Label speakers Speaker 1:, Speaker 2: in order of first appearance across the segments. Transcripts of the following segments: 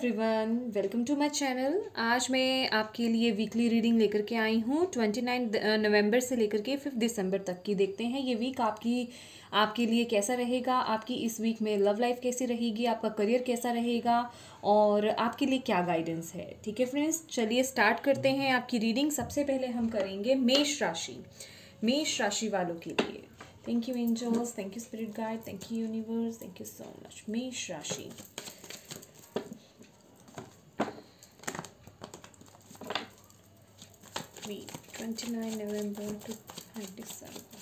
Speaker 1: Everyone, welcome to my channel. आज मैं आपके लिए वीकली रीडिंग लेकर के आई हूँ 29 नवंबर से लेकर के 5 दिसंबर तक की। देखते हैं ये वीक आपके लिए कैसा रहेगा, आपकी इस वीक में लव लाइफ कैसी रहेगी, आपका करियर कैसा रहेगा और आपके लिए क्या गाइडेंस है। ठीक है फ्रेंड्स, चलिए स्टार्ट करते हैं आपकी रीडिंग। सबसे पहले हम करेंगे मेष राशि वालों के लिए। Thank you angels, thank you spirit guide, thank you universe, thank you so much. मेष राशि, वीक 29 नवंबर टू 5 दिसंबर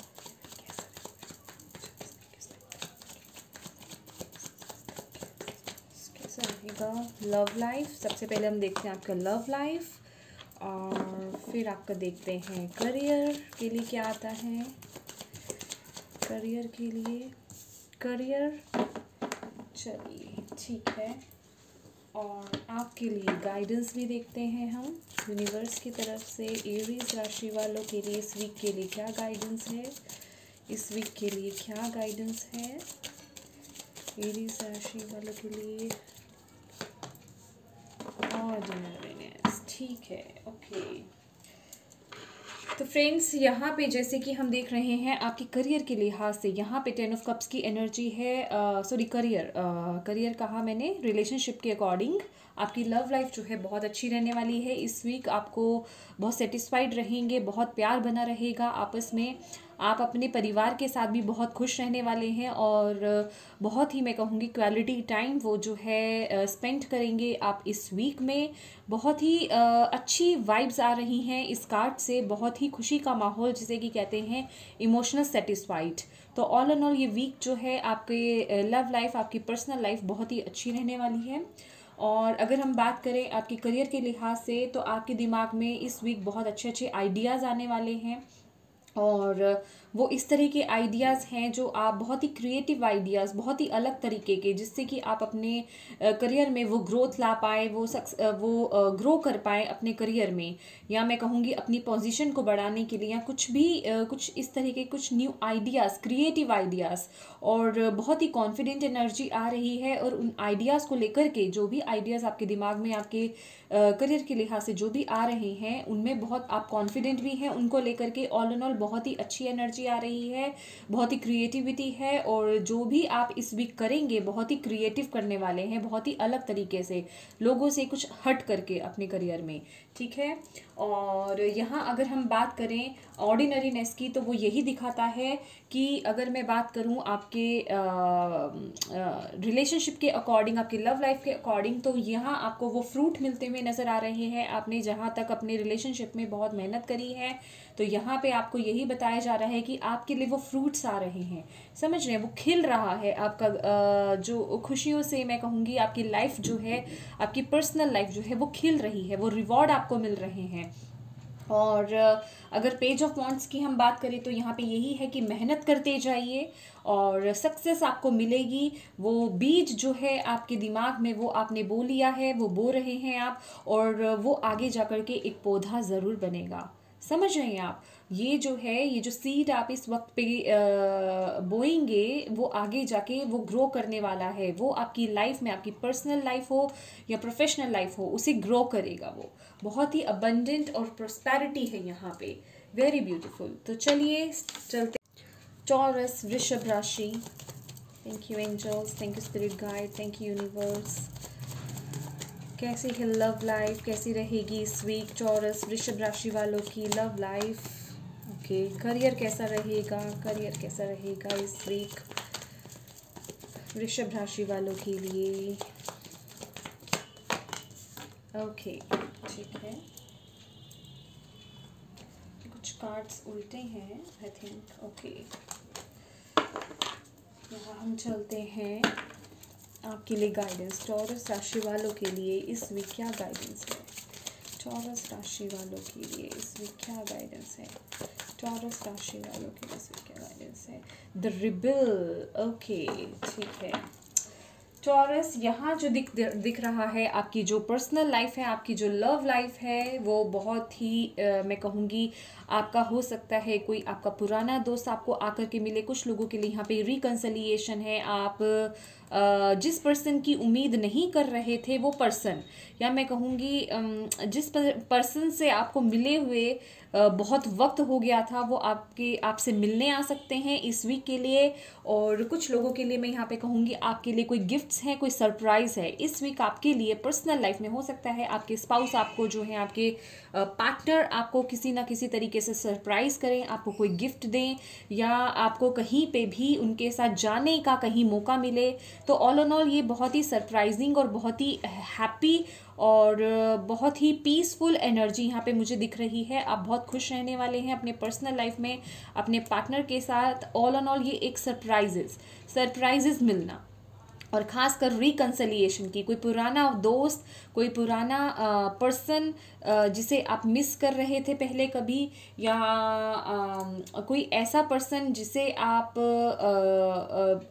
Speaker 1: कैसा रहेगा लव लाइफ। सबसे पहले हम देखते हैं आपका लव लाइफ और फिर आपका देखते हैं करियर के लिए क्या आता है। करियर के लिए चलिए ठीक है, और आपके लिए गाइडेंस भी देखते हैं हम यूनिवर्स की तरफ से। एरीज राशि वालों के लिए इस वीक के लिए क्या गाइडेंस है, इस वीक के लिए क्या गाइडेंस है एरीज राशि वालों के लिए। ऑर्डिनरीनेस, ठीक है, ओके। तो फ्रेंड्स, यहाँ पे जैसे कि हम देख रहे हैं आपके करियर के लिहाज से यहाँ पे 10 ऑफ कप्स की एनर्जी है। सॉरी, करियर कहा मैंने, रिलेशनशिप के अकॉर्डिंग आपकी लव लाइफ जो है बहुत अच्छी रहने वाली है। इस वीक आपको बहुत सेटिस्फाइड रहेंगे, बहुत प्यार बना रहेगा आपस में। आप अपने परिवार के साथ भी बहुत खुश रहने वाले हैं और बहुत ही, मैं कहूँगी, क्वालिटी टाइम वो जो है स्पेंड करेंगे आप इस वीक में। बहुत ही अच्छी वाइब्स आ रही हैं इस कार्ड से, बहुत ही खुशी का माहौल जिसे कि कहते हैं इमोशनल सेटिस्फाइड। तो ऑल एंड ऑल ये वीक जो है आपके लव लाइफ, आपकी पर्सनल लाइफ बहुत ही अच्छी रहने वाली है। और अगर हम बात करें आपके करियर के लिहाज से तो आपके दिमाग में इस वीक बहुत अच्छे अच्छे आइडियाज़ आने वाले हैं और वो इस तरह के आइडियाज़ हैं जो आप बहुत ही क्रिएटिव आइडियाज़, बहुत ही अलग तरीके के, जिससे कि आप अपने करियर में वो ग्रोथ ला पाए, वो ग्रो कर पाए अपने करियर में, या मैं कहूँगी अपनी पोजीशन को बढ़ाने के लिए, या कुछ भी कुछ इस तरह के कुछ न्यू आइडियाज़, क्रिएटिव आइडियाज़। और बहुत ही कॉन्फिडेंट एनर्जी आ रही है और उन आइडियाज़ को लेकर के, जो भी आइडियाज़ आपके दिमाग में आपके करियर के लिहाज से जो भी आ रहे हैं, उनमें बहुत आप कॉन्फिडेंट भी हैं उनको लेकर के। ऑल एंड ऑल बहुत ही अच्छी एनर्जी आ रही है, बहुत ही क्रिएटिविटी है और जो भी आप इस वीक करेंगे बहुत ही क्रिएटिव करने वाले हैं, बहुत ही अलग तरीके से, लोगों से कुछ हट करके अपने करियर में। ठीक है, और यहाँ अगर हम बात करें ऑर्डिनरीनेस की तो वो यही दिखाता है कि अगर मैं बात करूँ आपके रिलेशनशिप के अकॉर्डिंग, आपके लव लाइफ के अकॉर्डिंग, तो यहाँ आपको वो फ्रूट मिलते हुए नज़र आ रहे हैं। आपने जहाँ तक अपने रिलेशनशिप में बहुत मेहनत करी है तो यहाँ पे आपको यही बताया जा रहा है कि आपके लिए वो फ्रूट्स आ रहे हैं, समझ रहे हैं, वो खिल रहा है आपका जो खुशियों से, मैं कहूँगी आपकी लाइफ जो है, आपकी पर्सनल लाइफ जो है वो खिल रही है, वो रिवॉर्ड आपको मिल रहे हैं। और अगर पेज ऑफ वॉन्ड्स की हम बात करें तो यहाँ पे यही है कि मेहनत करते जाइए और सक्सेस आपको मिलेगी। वो बीज जो है आपके दिमाग में वो आपने बो लिया है, वो बो रहे हैं आप, और वो आगे जाकर के एक पौधा ज़रूर बनेगा, समझ रहे हैं आप। ये जो है, ये जो सीड आप इस वक्त पे बोएंगे वो आगे जाके वो ग्रो करने वाला है। वो आपकी लाइफ में, आपकी पर्सनल लाइफ हो या प्रोफेशनल लाइफ हो, उसे ग्रो करेगा। वो बहुत ही अबंडेंट और प्रोस्पेरिटी है यहाँ पे, वेरी ब्यूटीफुल। तो चलिए चलते। टॉरस वृषभ राशि, thank you angels, thank you spirit guide, thank you universe. कैसी है लव लाइफ, कैसी रहेगी इस वीक टॉरस वृषभ राशि वालों की लव लाइफ। ओके, करियर कैसा रहेगा, करियर कैसा रहेगा इस वीक वृषभ राशि वालों के लिए। ओके, ठीक है, कुछ कार्ड्स उल्टे हैं आई थिंक। ओके, यहाँ हम चलते हैं आपके लिए गाइडेंस। टॉरस राशि वालों के लिए इस वीक क्या गाइडेंस है, टॉरस राशि वालों के लिए इस वीक क्या गाइडेंस है, टॉरस राशि वालों के लिए इस वीक क्या गाइडेंस है। द रिबेल, ओके, ठीक है। टॉरस, यहाँ जो दिख रहा है आपकी जो पर्सनल लाइफ है, आपकी जो लव लाइफ है, वो बहुत ही मैं कहूँगी आपका हो सकता है कोई आपका पुराना दोस्त आपको आकर के मिले। कुछ लोगों के लिए यहाँ पे रिकन्सिलिएशन है, आप जिस पर्सन की उम्मीद नहीं कर रहे थे वो पर्सन, या मैं कहूँगी जिस पर्सन से आपको मिले हुए बहुत वक्त हो गया था, वो आपसे मिलने आ सकते हैं इस वीक के लिए। और कुछ लोगों के लिए मैं यहाँ पे कहूँगी आपके लिए कोई गिफ्ट्स हैं, कोई सरप्राइज़ है इस वीक आपके लिए पर्सनल लाइफ में। हो सकता है आपके स्पाउस आपको जो है, आपके पार्टनर आपको किसी ना किसी तरीके से सरप्राइज़ करें, आपको कोई गिफ्ट दें, या आपको कहीं पे भी उनके साथ जाने का कहीं मौका मिले। तो ऑल ऑन ऑल ये बहुत ही सरप्राइजिंग और बहुत ही हैप्पी और बहुत ही पीसफुल एनर्जी यहाँ पे मुझे दिख रही है। आप बहुत खुश रहने वाले हैं अपने पर्सनल लाइफ में अपने पार्टनर के साथ। ऑल ऑन ऑल ये एक सरप्राइजेस मिलना, और ख़ासकर रिकन्सिलिएशन की, कोई पुराना दोस्त, कोई पुराना पर्सन जिसे आप मिस कर रहे थे पहले कभी, या कोई ऐसा पर्सन जिसे आप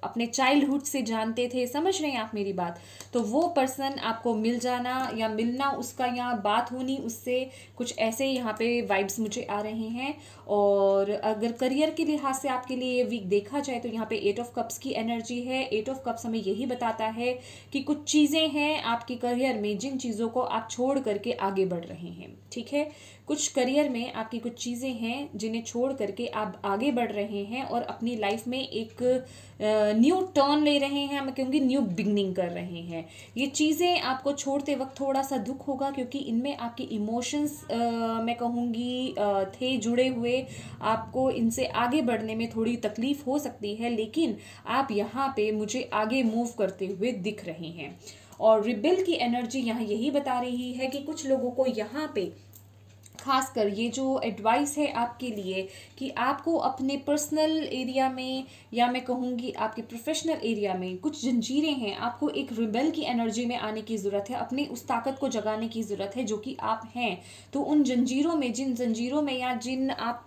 Speaker 1: अपने चाइल्डहुड से जानते थे, समझ रहे हैं आप मेरी बात, तो वो पर्सन आपको मिल जाना या मिलना, उसका यहाँ बात होनी उससे, कुछ ऐसे यहाँ पे वाइब्स मुझे आ रहे हैं। और अगर करियर के लिहाज से आपके लिए ये वीक देखा जाए तो यहाँ पे 8 ऑफ कप्स की एनर्जी है। 8 ऑफ कप्स हमें यही बताता है कि कुछ चीज़ें हैं आपके करियर में जिन चीज़ों को आप छोड़ करके आगे बढ़ रहे हैं, ठीक है। कुछ करियर में आपकी कुछ चीज़ें हैं जिन्हें छोड़ करके आप आगे बढ़ रहे हैं और अपनी लाइफ में एक न्यू टर्न ले रहे हैं, मैं कहूँगी न्यू बिगनिंग कर रहे हैं। ये चीज़ें आपको छोड़ते वक्त थोड़ा सा दुख होगा क्योंकि इनमें आपके इमोशंस मैं कहूँगी थे जुड़े हुए, आपको इनसे आगे बढ़ने में थोड़ी तकलीफ हो सकती है, लेकिन आप यहाँ पे मुझे आगे मूव करते हुए दिख रहे हैं। और रिबेल की एनर्जी यहाँ यही बता रही है कि कुछ लोगों को यहाँ पे खासकर ये जो एडवाइस है आपके लिए कि आपको अपने पर्सनल एरिया में, या मैं कहूँगी आपके प्रोफेशनल एरिया में कुछ जंजीरें हैं, आपको एक रिबेल की एनर्जी में आने की ज़रूरत है, अपनी उस ताकत को जगाने की ज़रूरत है जो कि आप हैं। तो उन जंजीरों में, जिन जंजीरों में या जिन आप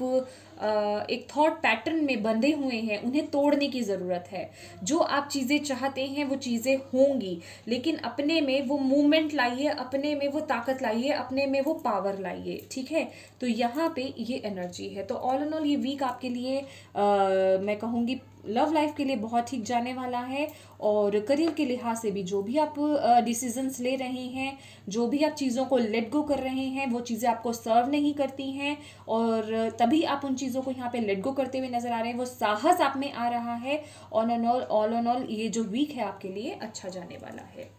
Speaker 1: एक थॉट पैटर्न में बंधे हुए हैं, उन्हें तोड़ने की ज़रूरत है। जो आप चीज़ें चाहते हैं वो चीज़ें होंगी, लेकिन अपने में वो मूवमेंट लाइए, अपने में वो ताकत लाइए, अपने में वो पावर लाइए, ठीक है। तो यहाँ पे ये एनर्जी है। तो ऑल एंड ऑल ये वीक आपके लिए मैं कहूँगी लव लाइफ के लिए बहुत ठीक जाने वाला है। और करियर के लिहाज से भी जो भी आप डिसीजंस ले रहे हैं, जो भी आप चीज़ों को लेट गो कर रहे हैं, वो चीज़ें आपको सर्व नहीं करती हैं और तभी आप उन चीज़ों को यहाँ पे लेट गो करते हुए नजर आ रहे हैं। वो साहस आप में आ रहा है। ऑल एंड ऑल ये जो वीक है आपके लिए अच्छा जाने वाला है।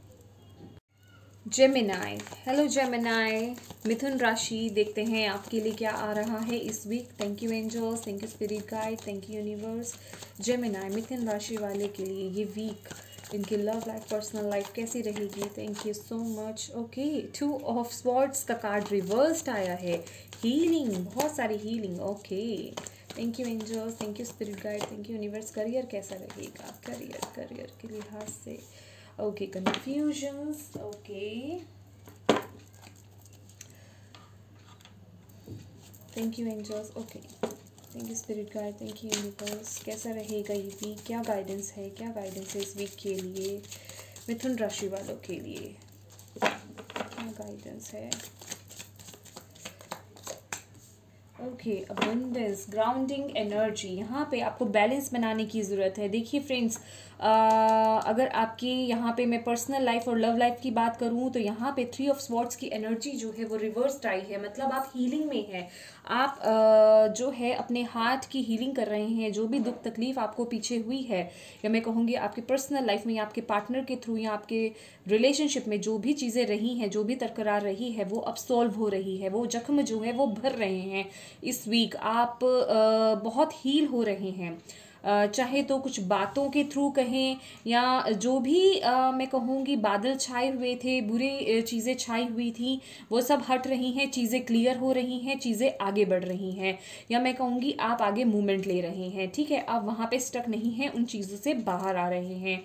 Speaker 1: जेमिनाई, हेलो जेमिनाई, मिथुन राशि, देखते हैं आपके लिए क्या आ रहा है इस week. Thank you angels, thank you spirit guide, thank you universe. Gemini, मिथुन राशि वाले के लिए ये वीक इनकी लव लाइफ, पर्सनल लाइफ कैसी रहेगी। Thank you so much. Okay, 2 of swords का कार्ड रिवर्स्ड आया है। हीलिंग, बहुत सारी healing. Okay, thank you angels, thank you spirit guide, thank you universe. Career कैसा रहेगा, करियर के लिहाज से। Okay, confusions, okay, thank you angels, okay, thank you spirit guide, thank you universe. कैसा रहेगा ये वीक, क्या गाइडेंस है इस वीक के लिए मिथुन राशि वालों के लिए, क्या गाइडेंस है। ओके, अबंडेंस, ग्राउंडिंग एनर्जी, यहाँ पे आपको बैलेंस बनाने की ज़रूरत है। देखिए फ्रेंड्स, अगर आपकी यहाँ पे मैं पर्सनल लाइफ और लव लाइफ की बात करूँ तो यहाँ पे 3 ऑफ स्वॉर्ड्स की एनर्जी जो है वो रिवर्स्ड आई है। मतलब आप हीलिंग में हैं, आप जो है अपने हार्ट की हीलिंग कर रहे हैं। जो भी दुख तकलीफ आपको पीछे हुई है, या मैं कहूँगी आपके पर्सनल लाइफ में या आपके पार्टनर के थ्रू या आपके रिलेशनशिप में जो भी चीज़ें रही हैं, जो भी तकरार रही है, वो अब सॉल्व हो रही है। वो जख्म जो है वो भर रहे हैं। इस वीक आप बहुत हील हो रहे हैं, चाहे तो कुछ बातों के थ्रू कहें या जो भी मैं कहूँगी बादल छाए हुए थे, बुरी चीज़ें छाई हुई थी, वो सब हट रही हैं, चीज़ें क्लियर हो रही हैं, चीज़ें आगे बढ़ रही हैं, या मैं कहूँगी आप आगे मूवमेंट ले रहे हैं, ठीक है। आप वहाँ पे स्टक नहीं हैं, उन चीज़ों से बाहर आ रहे हैं।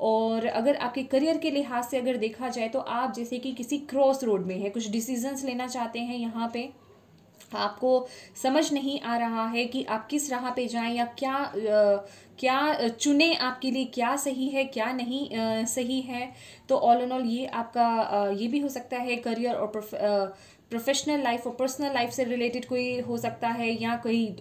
Speaker 1: और अगर आपके करियर के लिहाज से अगर देखा जाए तो आप जैसे कि किसी क्रॉस रोड में है, कुछ डिसीजंस लेना चाहते हैं, यहाँ पे आपको समझ नहीं आ रहा है कि आप किस राह पे जाएं या क्या चुने, आपके लिए क्या सही है क्या नहीं सही है। तो ऑल इन ऑल ये आपका ये भी हो सकता है करियर और प्रोफेशनल लाइफ और पर्सनल लाइफ से रिलेटेड कोई हो सकता है, या कोई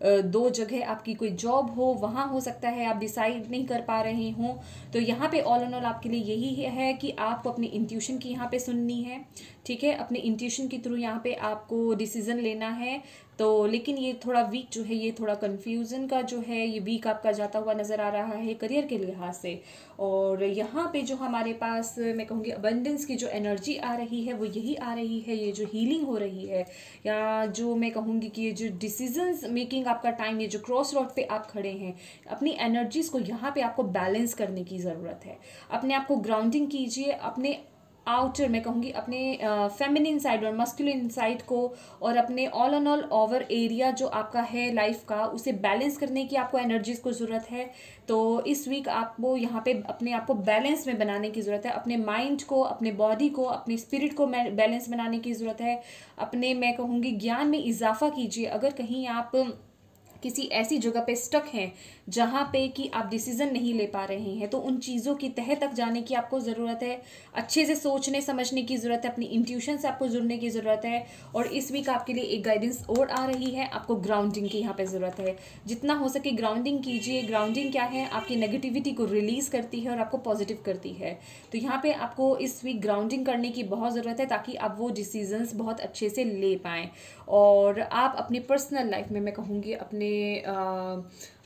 Speaker 1: दो जगह आपकी कोई जॉब हो, वहाँ हो सकता है आप डिसाइड नहीं कर पा रहे हों। तो यहाँ पे ऑल एंड ऑल आपके लिए यही है कि आपको अपनी इंट्यूशन की यहाँ पे सुननी है, ठीक है, अपने इंट्यूशन के थ्रू यहाँ पे आपको डिसीजन लेना है। तो लेकिन ये थोड़ा वीक जो है, ये थोड़ा कन्फ्यूज़न का जो है, ये वीक आपका जाता हुआ नज़र आ रहा है करियर के लिहाज से। और यहाँ पे जो हमारे पास मैं कहूँगी अबंडेंस की जो एनर्जी आ रही है वो यही आ रही है, ये जो हीलिंग हो रही है, या जो मैं कहूँगी कि ये जो डिसीजंस मेकिंग आपका टाइम, ये जो क्रॉस रोड पे आप खड़े हैं, अपनी एनर्जीज़ को यहाँ पे आपको बैलेंस करने की ज़रूरत है। अपने आप को ग्राउंडिंग कीजिए, अपने आउटर मैं कहूँगी अपने फेमिनिन साइड और मस्कुलिन साइड को, और अपने all and all over area जो आपका है लाइफ का, उसे बैलेंस करने की आपको एनर्जीज को ज़रूरत है। तो इस वीक आपको यहाँ पे अपने आप को बैलेंस में बनाने की ज़रूरत है, अपने माइंड को, अपने बॉडी को, अपने स्पिरिट को बैलेंस बनाने की ज़रूरत है। अपने मैं कहूँगी ज्ञान में इजाफा कीजिए। अगर कहीं आप किसी ऐसी जगह पे स्टक हैं जहाँ पे कि आप डिसीजन नहीं ले पा रहे हैं, तो उन चीज़ों की तह तक जाने की आपको ज़रूरत है, अच्छे से सोचने समझने की ज़रूरत है, अपनी इंट्यूशन से आपको जुड़ने की ज़रूरत है। और इस वीक आपके लिए एक गाइडेंस और आ रही है, आपको ग्राउंडिंग की यहाँ पे ज़रूरत है। जितना हो सके ग्राउंडिंग कीजिए। ग्राउंडिंग क्या है, आपकी नेगेटिविटी को रिलीज़ करती है और आपको पॉजिटिव करती है। तो यहाँ पे आपको इस वीक ग्राउंडिंग करने की बहुत ज़रूरत है, ताकि आप वो डिसीजंस बहुत अच्छे से ले पाएँ और आप अपनी पर्सनल लाइफ में मैं कहूँगी अपने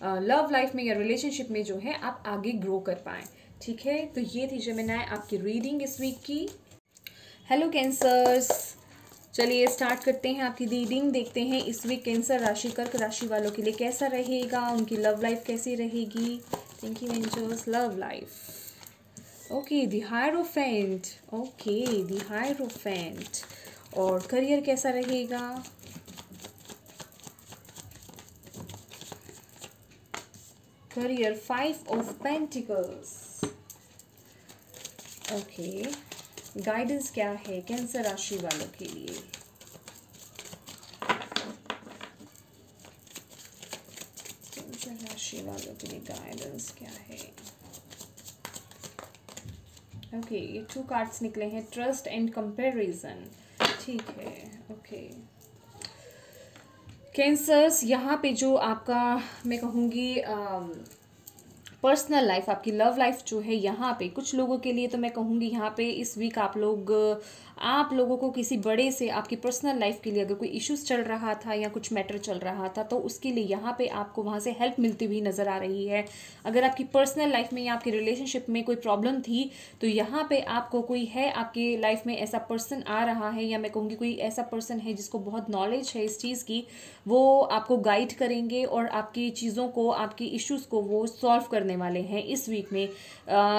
Speaker 1: लव लाइफ में या रिलेशनशिप में जो है आप आगे ग्रो कर पाएँ, ठीक है। तो ये थी जेमिनी आपकी रीडिंग इस वीक की। हेलो कैंसर्स, चलिए स्टार्ट करते हैं आपकी रीडिंग। देखते हैं इस वीक कैंसर राशि, कर्क राशि वालों के लिए कैसा रहेगा, उनकी लव लाइफ कैसी रहेगी। Thank you angels. Love life, okay the hierophant, okay the hierophant. और करियर कैसा रहेगा। Career 5 of pentacles, okay. Guidance क्या है कैंसर राशि वालों के लिए। कैंसर राशि वालों के लिए गाइडेंस क्या है। ओके, ये 2 कार्ड्स निकले हैं, ट्रस्ट एंड कंपैरिजन, ठीक है, ओके। कैंसर्स यहाँ पे जो आपका मैं कहूँगी पर्सनल लाइफ, आपकी लव लाइफ जो है, यहाँ पे कुछ लोगों के लिए तो मैं कहूँगी यहाँ पे इस वीक आप लोगों को किसी बड़े से आपकी पर्सनल लाइफ के लिए अगर कोई इश्यूज चल रहा था या कुछ मैटर चल रहा था, तो उसके लिए यहाँ पे आपको वहाँ से हेल्प मिलती हुई नज़र आ रही है। अगर आपकी पर्सनल लाइफ में या आपकी रिलेशनशिप में कोई प्रॉब्लम थी, तो यहाँ पे आपको कोई है आपकी लाइफ में ऐसा पर्सन आ रहा है, या मैं कहूँगी कोई ऐसा पर्सन है जिसको बहुत नॉलेज है इस चीज़ की, वो आपको गाइड करेंगे और आपकी चीज़ों को, आपकी इश्यूज़ को वो सॉल्व करने वाले हैं इस वीक में।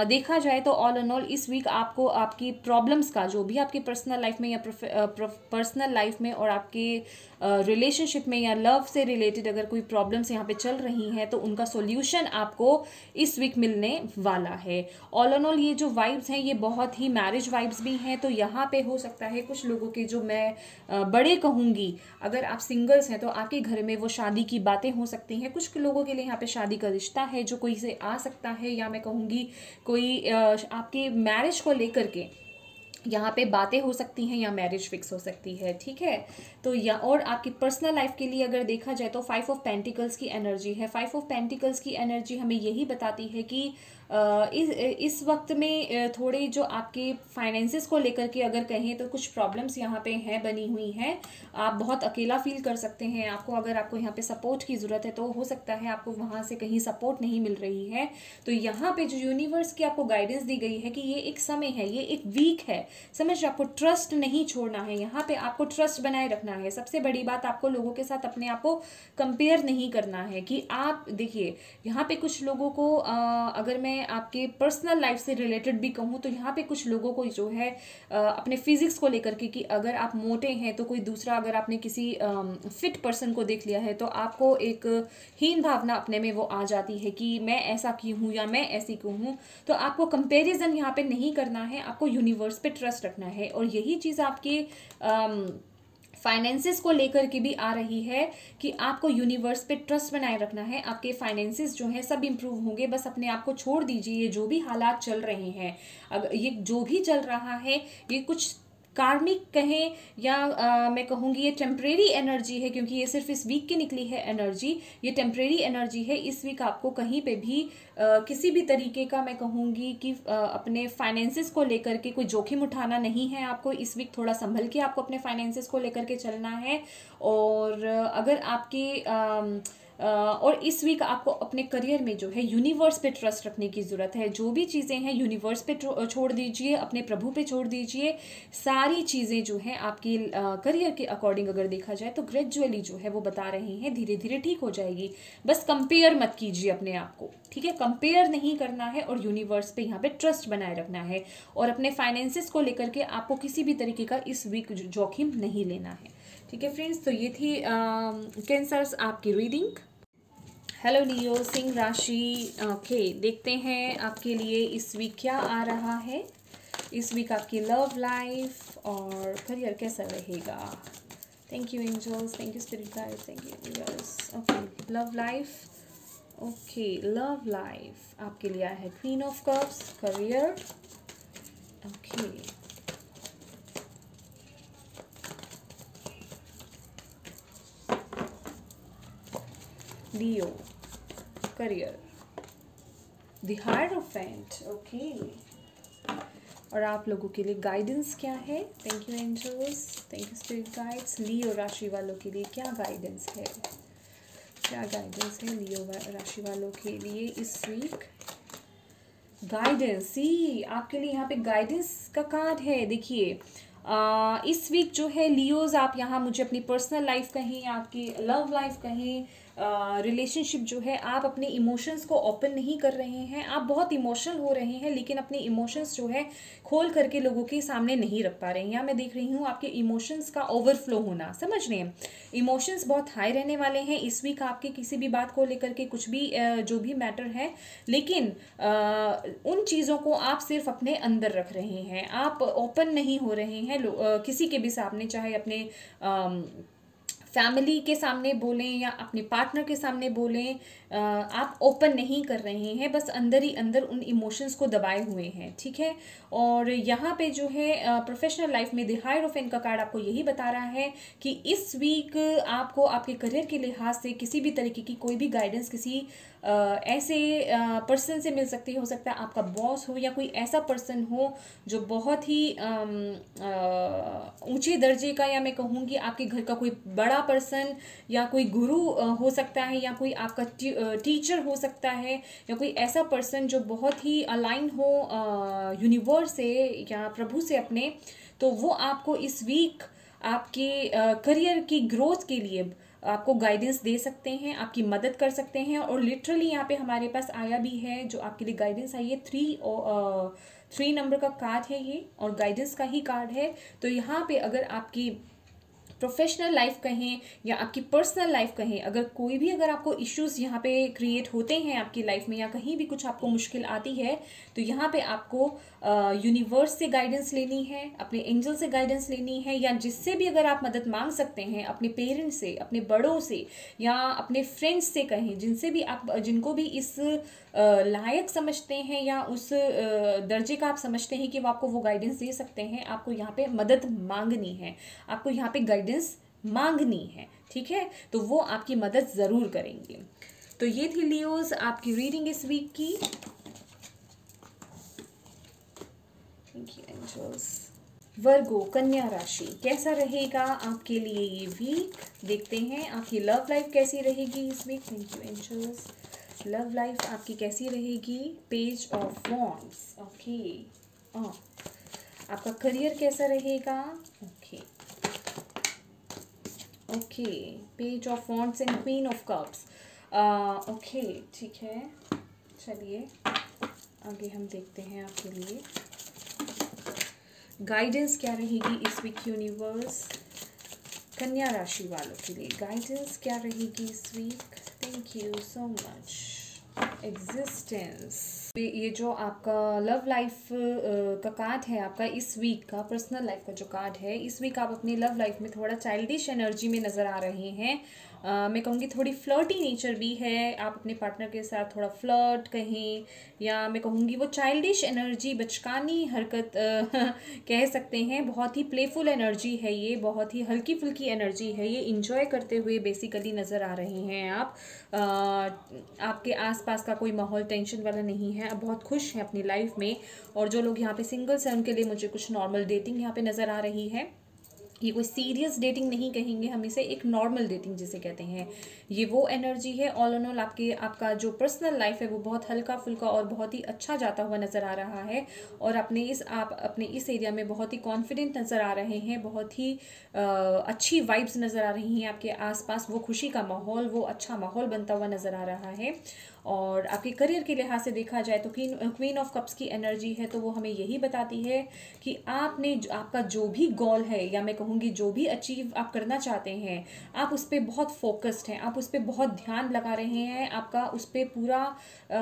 Speaker 1: देखा जाए तो ऑल एंड ऑल इस वीक आपको आपकी प्रॉब्लम्स का, जो भी आपकी पर्सनल लाइफ में या पर्सनल लाइफ में और आपके रिलेशनशिप में या लव से रिलेटेड अगर कोई प्रॉब्लम्स यहाँ पे चल रही हैं, तो उनका सॉल्यूशन आपको इस वीक मिलने वाला है। ऑल एंड ऑल ये जो वाइब्स हैं ये बहुत ही मैरिज वाइब्स भी हैं। तो यहाँ पे हो सकता है कुछ लोगों के, जो मैं बड़े कहूँगी, अगर आप सिंगल्स हैं तो आपके घर में वो शादी की बातें हो सकती हैं। कुछ लोगों के लिए यहाँ पे शादी का रिश्ता है जो कोई से आ सकता है, या मैं कहूँगी कोई आपके मैरिज को लेकर के यहाँ पे बातें हो सकती हैं, या मैरिज फिक्स हो सकती है, ठीक है। तो या और आपकी पर्सनल लाइफ के लिए अगर देखा जाए तो 5 ऑफ पेंटिकल्स की एनर्जी है। 5 ऑफ पेंटिकल्स की एनर्जी हमें यही बताती है कि इस वक्त में थोड़े जो आपके फाइनेंसेस को लेकर के अगर कहें तो कुछ प्रॉब्लम्स यहाँ पे हैं, बनी हुई हैं। आप बहुत अकेला फील कर सकते हैं। आपको यहाँ पे सपोर्ट की ज़रूरत है, तो हो सकता है आपको वहाँ से कहीं सपोर्ट नहीं मिल रही है। तो यहाँ पे जो यूनिवर्स की आपको गाइडेंस दी गई है कि ये एक समय है, ये एक वीक है, समझ रहे, आपको ट्रस्ट नहीं छोड़ना है। यहाँ पे आपको ट्रस्ट बनाए रखना है। सबसे बड़ी बात, आपको लोगों के साथ अपने आप को कंपेयर नहीं करना है। कि आप देखिए यहाँ पे कुछ लोगों को अगर मैं आपके पर्सनल लाइफ से रिलेटेड भी कहूँ, तो यहाँ पे कुछ लोगों को जो है अपने फिजिक्स को लेकर के, कि अगर आप मोटे हैं तो कोई दूसरा, अगर आपने किसी फिट पर्सन को देख लिया है, तो आपको एक हीन भावना अपने में वो आ जाती है कि मैं ऐसा क्यों हूँ या मैं ऐसी क्यों हूँ। तो आपको कंपेरिजन यहाँ पे नहीं करना है, आपको यूनिवर्स पे ट्रस्ट रखना है। और यही चीज़ आपके फाइनेंसेस को लेकर के भी आ रही है कि आपको यूनिवर्स पे ट्रस्ट बनाए रखना है। आपके फाइनेंसेस जो है सब इंप्रूव होंगे। बस अपने आप को छोड़ दीजिए। ये जो भी हालात चल रहे हैं, अगर ये जो भी चल रहा है, ये कुछ कार्मिक कहें या मैं कहूँगी ये टेम्परेरी एनर्जी है, क्योंकि ये सिर्फ इस वीक की निकली है एनर्जी, ये टेम्परेरी एनर्जी है। इस वीक आपको कहीं पे भी किसी भी तरीके का मैं कहूँगी कि अपने फाइनेंसिस को लेकर के कोई जोखिम उठाना नहीं है आपको। इस वीक थोड़ा संभल के आपको अपने फाइनेंसिस को लेकर के चलना है। और अगर आपके और इस वीक आपको अपने करियर में जो है यूनिवर्स पे ट्रस्ट रखने की ज़रूरत है। जो भी चीज़ें हैं यूनिवर्स पे छोड़ दीजिए, अपने प्रभु पे छोड़ दीजिए। सारी चीज़ें जो हैं आपकी करियर के अकॉर्डिंग अगर देखा जाए तो ग्रेजुअली जो है वो बता रहे हैं धीरे धीरे ठीक हो जाएगी। बस कंपेयर मत कीजिए अपने आप को, ठीक है, कंपेयर नहीं करना है और यूनिवर्स पे यहाँ पे ट्रस्ट बनाए रखना है। और अपने फाइनेंसिस को लेकर के आपको किसी भी तरीके का इस वीक जोखिम नहीं लेना है, ठीक है फ्रेंड्स। तो ये थी कैंसर्स आपकी रीडिंग। हेलो लियो, सिंह राशि। ओके, देखते हैं आपके लिए इस वीक क्या आ रहा है। इस वीक आपकी लव लाइफ और करियर कैसा रहेगा। Thank you angels, thank you spirit guides, thank you universe. Okay, love life. Okay, love life आपके लिए है queen of cups. Career, okay, Leo, career, the hierophant. Okay, और आप लोगों के लिए गाइडेंस क्या है। Thank you angels, thank you spirit guides. Leo राशि वालों के लिए क्या गाइडेंस है, क्या गाइडेंस है लियो राशि वालों के लिए इस वीक। गाइडेंस, सी आपके लिए यहाँ पे गाइडेंस का कार्ड है। देखिए इस वीक जो है लियोज, आप यहाँ मुझे अपनी पर्सनल लाइफ कहें, आपकी लव लाइफ कहें, रिलेशनशिप जो है, आप अपने इमोशंस को ओपन नहीं कर रहे हैं। आप बहुत इमोशनल हो रहे हैं लेकिन अपने इमोशंस जो है खोल करके लोगों के सामने नहीं रख पा रहे हैं। यहाँ मैं देख रही हूँ आपके इमोशंस का ओवरफ्लो होना, समझ रहे हैं। इमोशंस बहुत हाई रहने वाले हैं इस वीक आपके, किसी भी बात को लेकर के, कुछ भी जो भी मैटर है, लेकिन उन चीज़ों को आप सिर्फ अपने अंदर रख रहे हैं। आप ओपन नहीं हो रहे हैं किसी के भी सामने, चाहे अपने फैमिली के सामने बोलें या अपने पार्टनर के सामने बोलें। आप ओपन नहीं कर रहे हैं, बस अंदर ही अंदर उन इमोशंस को दबाए हुए हैं, ठीक है। और यहाँ पे जो है प्रोफेशनल लाइफ में द हायरोफेंट का कार्ड आपको यही बता रहा है कि इस वीक आपको आपके करियर के लिहाज से किसी भी तरीके की कोई भी गाइडेंस किसी ऐसे पर्सन से मिल सकती हो सकता है आपका बॉस हो या कोई ऐसा पर्सन हो जो बहुत ही ऊंचे दर्जे का, या मैं कहूँगी आपके घर का कोई बड़ा पर्सन या कोई गुरु हो सकता है, या कोई आपका टीचर हो सकता है, या कोई ऐसा पर्सन जो बहुत ही अलाइन हो यूनिवर्स से या प्रभु से अपने। तो वो आपको इस वीक आपके करियर की ग्रोथ के लिए आपको गाइडेंस दे सकते हैं, आपकी मदद कर सकते हैं। और लिटरली यहाँ पे हमारे पास आया भी है जो आपके लिए गाइडेंस आई है। 3 नंबर का कार्ड है ये, और गाइडेंस का ही कार्ड है। तो यहाँ पे अगर आपकी प्रोफेशनल लाइफ कहें या आपकी पर्सनल लाइफ कहें, अगर आपको इश्यूज यहाँ पे क्रिएट होते हैं आपकी लाइफ में, या कहीं भी कुछ आपको मुश्किल आती है, तो यहाँ पे आपको यूनिवर्स से गाइडेंस लेनी है, अपने एंजल से गाइडेंस लेनी है, या जिससे भी अगर आप मदद मांग सकते हैं, अपने पेरेंट्स से, अपने बड़ों से, या अपने फ्रेंड्स से कहें, जिनसे भी आप, जिनको भी इस लायक समझते हैं या उस दर्जे का आप समझते हैं कि वो आपको वो गाइडेंस दे सकते हैं। आपको यहाँ पे मदद मांगनी है, आपको यहाँ पे गाइडेंस मांगनी है, ठीक है। तो वो आपकी मदद ज़रूर करेंगे। तो ये थी लियोज आपकी रीडिंग इस वीक की। Thank you angels. वर्गो, कन्या राशि, कैसा रहेगा आपके लिए ये वीक। देखते हैं आपकी लव लाइफ कैसी रहेगी इस week. Thank you angels. Love life आपकी कैसी रहेगी। Page of wands, okay. आपका करियर कैसा रहेगा। Okay okay, page of wands and queen of cups. Okay, ठीक है, चलिए आगे हम देखते हैं आपके लिए गाइडेंस क्या रहेगी इस वीक। यूनिवर्स, कन्या राशि वालों के लिए गाइडेंस क्या रहेगी इस week. Thank you so much existence. ये जो आपका लव लाइफ का कार्ड है, आपका इस वीक का पर्सनल लाइफ का जो कार्ड है, इस वीक आप अपनी लव लाइफ में थोड़ा चाइल्डिश एनर्जी में नज़र आ रहे हैं। मैं कहूँगी थोड़ी फ्लर्टी नेचर भी है, आप अपने पार्टनर के साथ थोड़ा फ्लर्ट कहें, या मैं कहूँगी वो चाइल्डिश एनर्जी, बचकानी हरकत कह सकते हैं, बहुत ही प्लेफुल एनर्जी है ये, बहुत ही हल्की फुल्की एनर्जी है ये, इंजॉय करते हुए बेसिकली नज़र आ रहे हैं आप। आपके आसपास का कोई माहौल टेंशन वाला नहीं है, आप बहुत खुश हैं अपनी लाइफ में। और जो लोग यहाँ पे सिंगल्स हैं उनके लिए मुझे कुछ नॉर्मल डेटिंग यहाँ पे नज़र आ रही है। ये कोई सीरियस डेटिंग नहीं कहेंगे हम इसे, एक नॉर्मल डेटिंग जिसे कहते हैं, ये वो एनर्जी है। ऑल इन ऑल आपका जो पर्सनल लाइफ है वो बहुत हल्का फुल्का और बहुत ही अच्छा जाता हुआ नज़र आ रहा है। और आप अपने इस एरिया में बहुत ही कॉन्फिडेंट नज़र आ रहे हैं, बहुत ही अच्छी वाइब्स नज़र आ रही हैं आपके आसपास, वो खुशी का माहौल, वो अच्छा माहौल बनता हुआ नज़र आ रहा है। और आपके करियर के लिहाज से देखा जाए तो क्वीन ऑफ कप्स की एनर्जी है, तो वो हमें यही बताती है कि आपका जो भी गोल है, या मैं कहूँगी जो भी अचीव आप करना चाहते हैं, आप उस पर बहुत फोकस्ड हैं, आप उस पर बहुत ध्यान लगा रहे हैं, आपका उस पर पूरा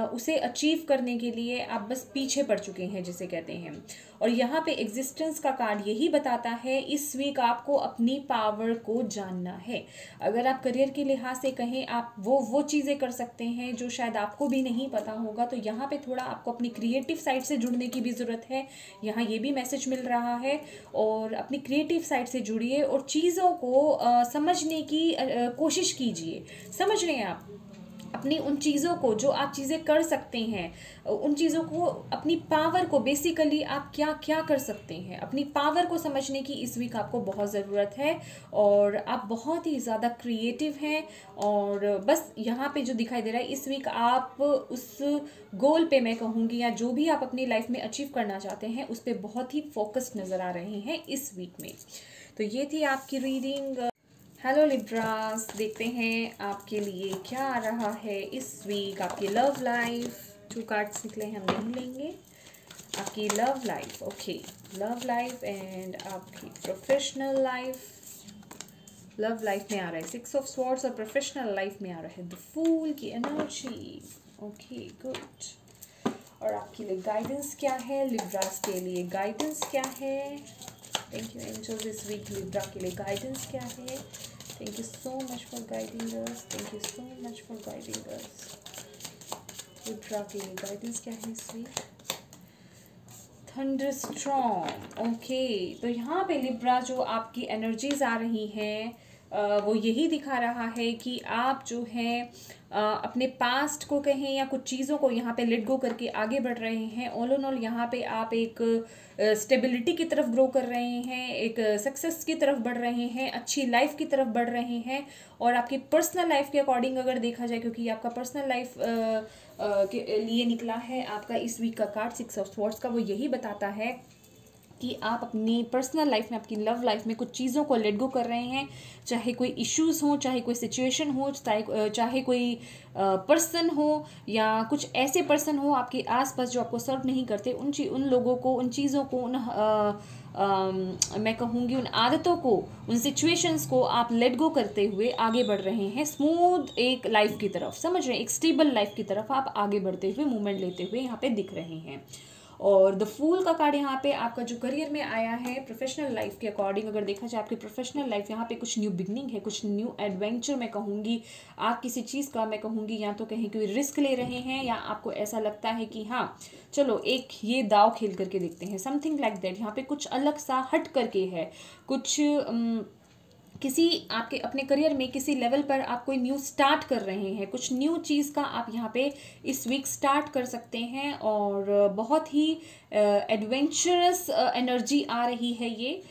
Speaker 1: उसे अचीव करने के लिए आप बस पीछे पड़ चुके हैं जिसे कहते हैं। और यहाँ पे एग्जिस्टेंस का कार्ड यही बताता है इस वीक आपको अपनी पावर को जानना है। अगर आप करियर के लिहाज से कहें, आप वो चीज़ें कर सकते हैं जो शायद आपको भी नहीं पता होगा, तो यहाँ पे थोड़ा आपको अपनी क्रिएटिव साइड से जुड़ने की भी ज़रूरत है, यहाँ ये भी मैसेज मिल रहा है। और अपनी क्रिएटिव साइड से जुड़िए और चीज़ों को समझने की कोशिश कीजिए। समझ रहे हैं आप अपनी उन चीज़ों को जो आप चीज़ें कर सकते हैं, उन चीज़ों को, अपनी पावर को, बेसिकली आप क्या क्या कर सकते हैं, अपनी पावर को समझने की इस वीक आपको बहुत ज़रूरत है। और आप बहुत ही ज़्यादा क्रिएटिव हैं, और बस यहाँ पे जो दिखाई दे रहा है इस वीक आप उस गोल पे, मैं कहूँगी, या जो भी आप अपनी लाइफ में अचीव करना चाहते हैं उस पर बहुत ही फोकस्ड नज़र आ रहे हैं इस वीक में। तो ये थी आपकी रीडिंग। हेलो लिब्रास, देखते हैं आपके लिए क्या आ रहा है इस वीक, आपकी लव लाइफ। 2 कार्ड्स निकले हैं, हम नहीं लेंगे। आपकी love life, okay, love life and आपकी प्रोफेशनल लाइफ। लव लाइफ में आ रहा है 6 ऑफ स्वॉर्ड्स, और प्रोफेशनल लाइफ में आ रहा है द फूल की एनर्जी। Okay, good. और आपके लिए गाइडेंस क्या है, लिब्रास के लिए गाइडेंस क्या है? थैंक यू एंजल्स, इस वीक लिब्रा के लिए गाइडेंस क्या है? Thank you so much for guiding us. Thank you so much for guiding us. Libra के लिए गाइडेंस क्या है इस वीक? Thunderstorm, okay. तो यहाँ पे लिब्रा जो आपकी एनर्जीज आ रही हैं वो यही दिखा रहा है कि आप जो है अपने पास्ट को कहें या कुछ चीज़ों को यहाँ पे लेट गो करके आगे बढ़ रहे हैं। ऑल इन ऑल यहाँ पे आप एक स्टेबिलिटी की तरफ ग्रो कर रहे हैं, एक सक्सेस की तरफ बढ़ रहे हैं, अच्छी लाइफ की तरफ बढ़ रहे हैं। और आपकी पर्सनल लाइफ के अकॉर्डिंग अगर देखा जाए, क्योंकि आपका पर्सनल लाइफ के लिए निकला है आपका इस वीक का कार्ड 6 ऑफ स्वॉर्ड्स का, वो यही बताता है कि आप अपनी पर्सनल लाइफ में, आपकी लव लाइफ में कुछ चीज़ों को लेट गो कर रहे हैं, चाहे कोई इश्यूज़ हो, चाहे कोई सिचुएशन हो, चाहे कोई पर्सन हो, या कुछ ऐसे पर्सन हो आपके आसपास जो आपको सर्व नहीं करते, उन लोगों को, उन चीज़ों को, मैं कहूँगी उन आदतों को, उन सिचुएशंस को आप लेट गो करते हुए आगे बढ़ रहे हैं स्मूथ एक लाइफ की तरफ। समझ रहे हैं, एक स्टेबल लाइफ की तरफ आप आगे बढ़ते हुए, मूवमेंट लेते हुए यहाँ पे दिख रहे हैं। और द फूल का कार्ड यहाँ पे आपका जो करियर में आया है, प्रोफेशनल लाइफ के अकॉर्डिंग अगर देखा जाए, आपकी प्रोफेशनल लाइफ यहाँ पे कुछ न्यू बिगनिंग है, कुछ न्यू एडवेंचर मैं कहूँगी। आप किसी चीज़ का, मैं कहूँगी, या तो कहीं कोई रिस्क ले रहे हैं, या आपको ऐसा लगता है कि हाँ चलो एक ये दाव खेल करके देखते हैं, समथिंग लाइक दैट। यहाँ पे कुछ अलग सा हट करके है, कुछ किसी आपके अपने करियर में किसी लेवल पर आप कोई न्यू स्टार्ट कर रहे हैं, कुछ न्यू चीज़ का आप यहाँ पे इस वीक स्टार्ट कर सकते हैं। और बहुत ही एडवेंचरस एनर्जी आ रही है ये,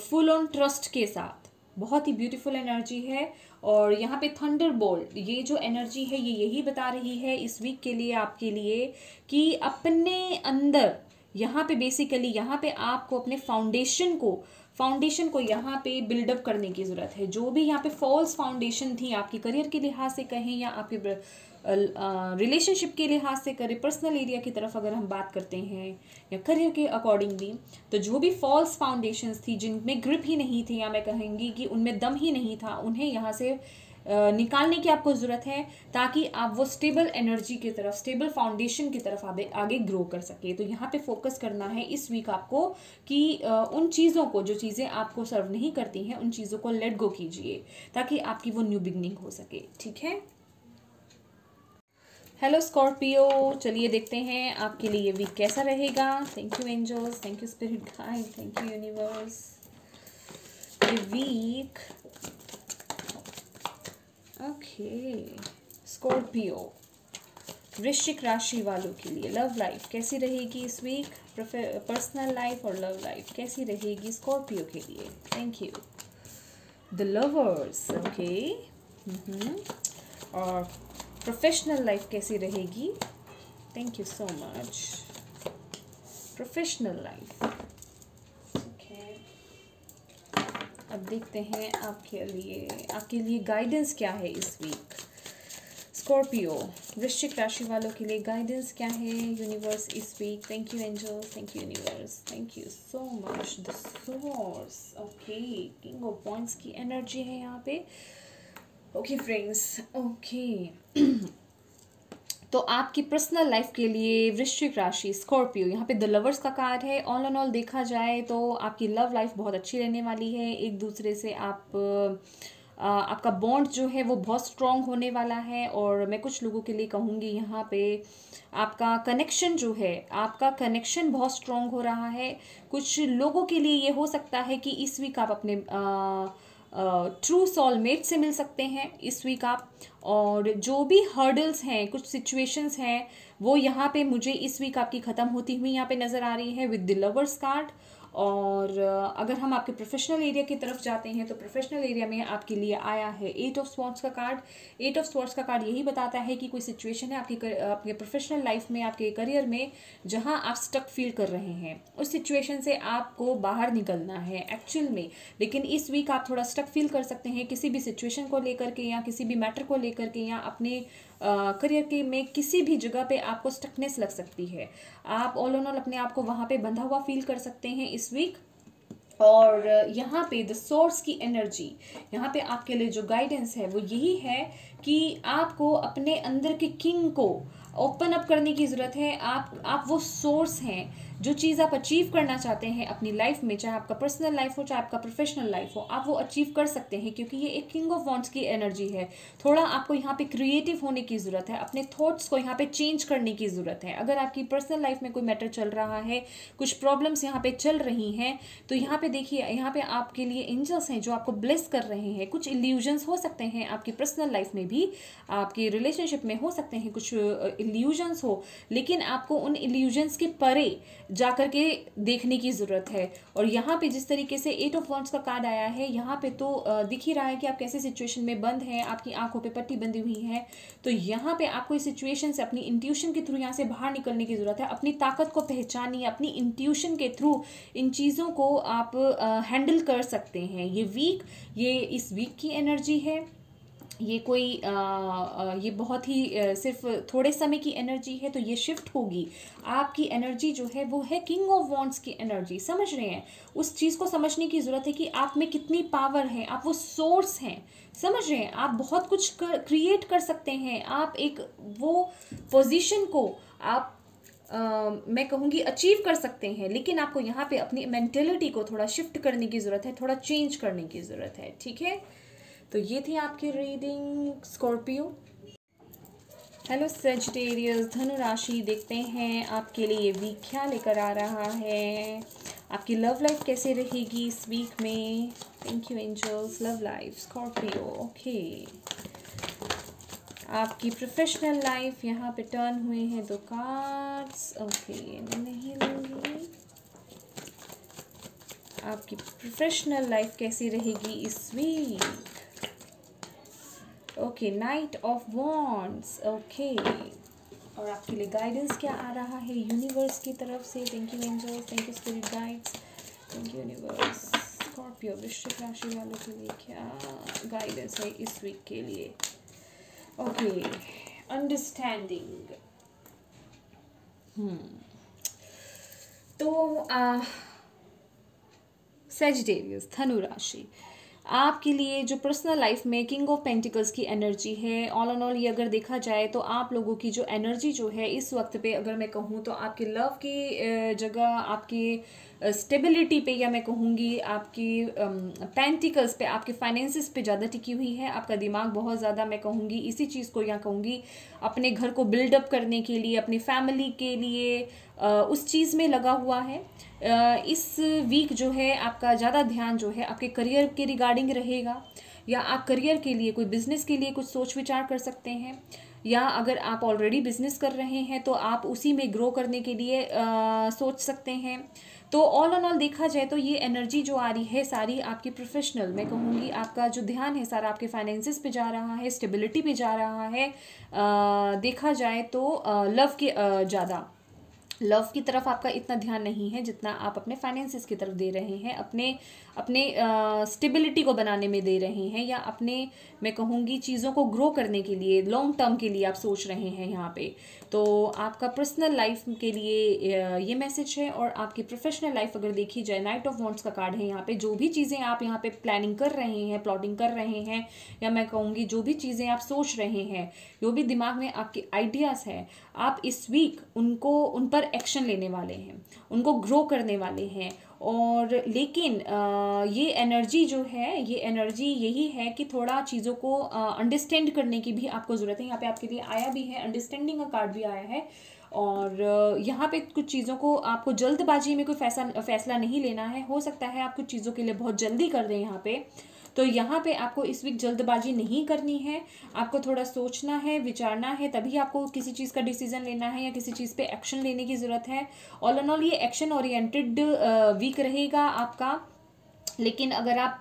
Speaker 1: फुल ऑन ट्रस्ट के साथ, बहुत ही ब्यूटीफुल एनर्जी है। और यहाँ पे थंडरबोल्ट, ये जो एनर्जी है ये यही बता रही है इस वीक के लिए आपके लिए कि अपने अंदर यहाँ पे बेसिकली, यहाँ पे आपको अपने फाउंडेशन को यहाँ पे बिल्डअप करने की ज़रूरत है। जो भी यहाँ पे फॉल्स फाउंडेशन थी आपकी करियर के लिहाज से कहें, या आपके रिलेशनशिप के लिहाज से करें, पर्सनल एरिया की तरफ अगर हम बात करते हैं, या करियर के अकॉर्डिंग भी, तो जो भी फॉल्स फाउंडेशंस थी, जिनमें ग्रिप ही नहीं थी, या मैं कहेंगी कि उनमें दम ही नहीं था, उन्हें यहाँ से निकालने की आपको ज़रूरत है, ताकि आप वो स्टेबल एनर्जी की तरफ, स्टेबल फाउंडेशन की तरफ आगे ग्रो कर सके। तो यहाँ पे फोकस करना है इस वीक आपको कि उन चीज़ों को, जो चीज़ें आपको सर्व नहीं करती हैं, उन चीज़ों को लेट गो कीजिए, ताकि आपकी वो न्यू बिगनिंग हो सके। ठीक है। हेलो स्कॉर्पियो, चलिए देखते हैं आपके लिए ये वीक कैसा रहेगा। Thank you angels, thank you spirit guide, thank you universe. ये वीक, ओके, स्कॉर्पियो वृश्चिक राशि वालों के लिए लव लाइफ कैसी रहेगी इस वीक, पर्सनल लाइफ और लव लाइफ कैसी रहेगी स्कॉर्पियो के लिए। Thank you. The lovers, okay, और प्रोफेशनल लाइफ कैसी रहेगी। Thank you so much. Professional life, okay, अब देखते हैं आपके लिए गाइडेंस क्या है इस वीक। स्कॉर्पियो वृश्चिक राशि वालों के लिए गाइडेंस क्या है यूनिवर्स इस week. Thank you angels, thank you universe, thank you so much. The source, okay, king of wands की एनर्जी है यहाँ पे। ओके फ्रेंड्स, ओके तो आपकी पर्सनल लाइफ के लिए वृश्चिक राशि स्कॉर्पियो, यहाँ पे द लवर्स का कार्ड है। ऑल एंड ऑल देखा जाए तो आपकी लव लाइफ बहुत अच्छी रहने वाली है। एक दूसरे से आपका बॉन्ड जो है वो बहुत स्ट्रॉन्ग होने वाला है। और मैं कुछ लोगों के लिए कहूँगी यहाँ पे आपका कनेक्शन जो है, आपका कनेक्शन बहुत स्ट्रॉन्ग हो रहा है। कुछ लोगों के लिए ये हो सकता है कि इस वीक आप अपने ट्रू सोलमेट से मिल सकते हैं इस वीक आप। और जो भी हर्डल्स हैं, कुछ सिचुएशंस हैं, वो यहाँ पे मुझे इस वीक आपकी ख़त्म होती हुई यहाँ पे नज़र आ रही है विद द लवर्स कार्ड। और अगर हम आपके प्रोफेशनल एरिया की तरफ जाते हैं तो प्रोफेशनल एरिया में आपके लिए आया है 8 ऑफ स्वॉर्ड्स का कार्ड। 8 ऑफ स्वॉर्ड्स का कार्ड यही बताता है कि कोई सिचुएशन है आपके प्रोफेशनल लाइफ में, आपके करियर में, जहां आप स्टक फील कर रहे हैं। उस सिचुएशन से आपको बाहर निकलना है एक्चुअल में। लेकिन इस वीक आप थोड़ा स्टक फील कर सकते हैं किसी भी सिचुएशन को लेकर के, या किसी भी मैटर को लेकर के, या अपने करियर के में किसी भी जगह पे आपको स्टकनेस लग सकती है। आप ऑल ओन ऑल अपने आप को वहाँ पे बंधा हुआ फील कर सकते हैं इस वीक। और यहाँ पे द सोर्स की एनर्जी, यहाँ पे आपके लिए जो गाइडेंस है वो यही है कि आपको अपने अंदर के किंग को ओपन अप करने की ज़रूरत है। आप वो सोर्स हैं, जो चीज़ आप अचीव करना चाहते हैं अपनी लाइफ में, चाहे आपका पर्सनल लाइफ हो, चाहे आपका प्रोफेशनल लाइफ हो, आप वो अचीव कर सकते हैं, क्योंकि ये एक किंग ऑफ वॉन्ड्स की एनर्जी है। थोड़ा आपको यहाँ पे क्रिएटिव होने की ज़रूरत है, अपने थॉट्स को यहाँ पे चेंज करने की ज़रूरत है। अगर आपकी पर्सनल लाइफ में कोई मैटर चल रहा है, कुछ प्रॉब्लम्स यहाँ पे चल रही हैं, तो यहाँ पे देखिए, यहाँ पे आपके लिए एंजल्स हैं जो आपको ब्लेस कर रहे हैं। कुछ इल्यूजन्स हो सकते हैं आपकी पर्सनल लाइफ में भी, आपकी रिलेशनशिप में हो सकते हैं कुछ इल्यूजन्स हो, लेकिन आपको उन इल्यूजन्स के परे जाकर के देखने की ज़रूरत है। और यहाँ पे जिस तरीके से 8 ऑफ वॉन्ड्स का कार्ड आया है, यहाँ पे तो दिख ही रहा है कि आप कैसे सिचुएशन में बंद हैं, आपकी आंखों पे पट्टी बंधी हुई है। तो यहाँ पे आपको इस सिचुएशन से अपनी इंट्यूशन के थ्रू यहाँ से बाहर निकलने की ज़रूरत है। अपनी ताकत को पहचानिए, अपनी इंट्यूशन के थ्रू इन चीज़ों को आप हैंडल कर सकते हैं। ये इस वीक की एनर्जी है। ये कोई ये बहुत ही सिर्फ थोड़े समय की एनर्जी है, तो ये शिफ्ट होगी। आपकी एनर्जी जो है वो है किंग ऑफ वॉन्ड्स की एनर्जी, समझ रहे हैं? उस चीज़ को समझने की ज़रूरत है कि आप में कितनी पावर है, आप वो सोर्स हैं, समझ रहे हैं? आप बहुत कुछ क्रिएट कर सकते हैं। आप एक वो पोजीशन को आप मैं कहूँगी अचीव कर सकते हैं। लेकिन आपको यहाँ पे अपनी मेंटेलिटी को थोड़ा शिफ्ट करने की ज़रूरत है, थोड़ा चेंज करने की ज़रूरत है। ठीक है, तो ये थी आपकी रीडिंग स्कॉर्पियो। हेलो सेजिटेरियस धनु राशि, देखते हैं आपके लिए वीक क्या लेकर आ रहा है। आपकी लव लाइफ कैसे रहेगी इस वीक में। Thank you angels. Love life Scorpio, okay. आपकी प्रोफेशनल लाइफ यहाँ पे टर्न हुए हैं 2 कार्ड्स, ओके, नहीं लूँगी। आपकी प्रोफेशनल लाइफ कैसी रहेगी इस week. Okay, knight of wands, okay. और आपके लिए गाइडेंस क्या आ रहा है यूनिवर्स की तरफ से। Thank you angels, thank you spirit guides, thank you universe. Scorpio वृश्चिक राशि वालों के लिए क्या गाइडेंस है इस वीक के लिए। Okay, understanding. तो सेजिटेरियस धनु राशि, आपके लिए जो पर्सनल लाइफ में किंग ऑफ पेंटिकल्स की एनर्जी है, ऑल एंड ऑल ये अगर देखा जाए तो आप लोगों की जो एनर्जी जो है इस वक्त पे अगर मैं कहूँ तो आपके लव की जगह आपकी स्टेबिलिटी पे, या मैं कहूँगी आपकी पेंटिकल्स पे, आपके फाइनेंसिस पे ज़्यादा टिकी हुई है। आपका दिमाग बहुत ज़्यादा मैं कहूँगी इसी चीज़ को, या कहूँगी अपने घर को बिल्डअप करने के लिए, अपनी फैमिली के लिए उस चीज़ में लगा हुआ है। इस वीक जो है आपका ज़्यादा ध्यान जो है आपके करियर के रिगार्डिंग रहेगा, या आप करियर के लिए कोई बिजनेस के लिए कुछ सोच विचार कर सकते हैं, या अगर आप ऑलरेडी बिजनेस कर रहे हैं तो आप उसी में ग्रो करने के लिए सोच सकते हैं। तो ऑल एंड ऑल देखा जाए तो ये एनर्जी जो आ रही है सारी आपकी प्रोफेशनल, मैं कहूँगी आपका जो ध्यान है सारा आपके फाइनेंसिस पे जा रहा है, स्टेबिलिटी पे जा रहा है। देखा जाए तो लव के ज़्यादा लव की तरफ आपका इतना ध्यान नहीं है जितना आप अपने फाइनेंसिस की तरफ दे रहे हैं, अपने अपने स्टेबिलिटी को बनाने में दे रहे हैं, या अपने मैं कहूँगी चीज़ों को ग्रो करने के लिए लॉन्ग टर्म के लिए आप सोच रहे हैं यहाँ पे। तो आपका पर्सनल लाइफ के लिए ये मैसेज है। और आपकी प्रोफेशनल लाइफ अगर देखी जाए, नाइट ऑफ वॉन्ड्स का कार्ड है यहाँ पे। जो भी चीज़ें आप यहाँ पे प्लानिंग कर रहे हैं, प्लॉटिंग कर रहे हैं, या मैं कहूँगी जो भी चीज़ें आप सोच रहे हैं, जो भी दिमाग में आपके आइडियाज़ हैं, आप इस वीक उन पर एक्शन लेने वाले हैं, उनको ग्रो करने वाले हैं। और लेकिन ये एनर्जी जो है, ये एनर्जी यही है कि थोड़ा चीज़ों को अंडरस्टैंड करने की भी आपको ज़रूरत है। यहाँ पे आपके लिए आया भी है, अंडरस्टैंडिंग का कार्ड भी आया है। और यहाँ पे कुछ चीज़ों को आपको जल्दबाजी में कोई फैसला नहीं लेना है। हो सकता है आप कुछ चीज़ों के लिए बहुत जल्दी कर दें यहाँ पे, तो यहाँ पे आपको इस वीक जल्दबाजी नहीं करनी है। आपको थोड़ा सोचना है, विचारना है, तभी आपको किसी चीज़ का डिसीजन लेना है या किसी चीज़ पे एक्शन लेने की ज़रूरत है। ऑल एंड ऑल ये एक्शन ओरिएंटेड वीक रहेगा आपका। लेकिन अगर आप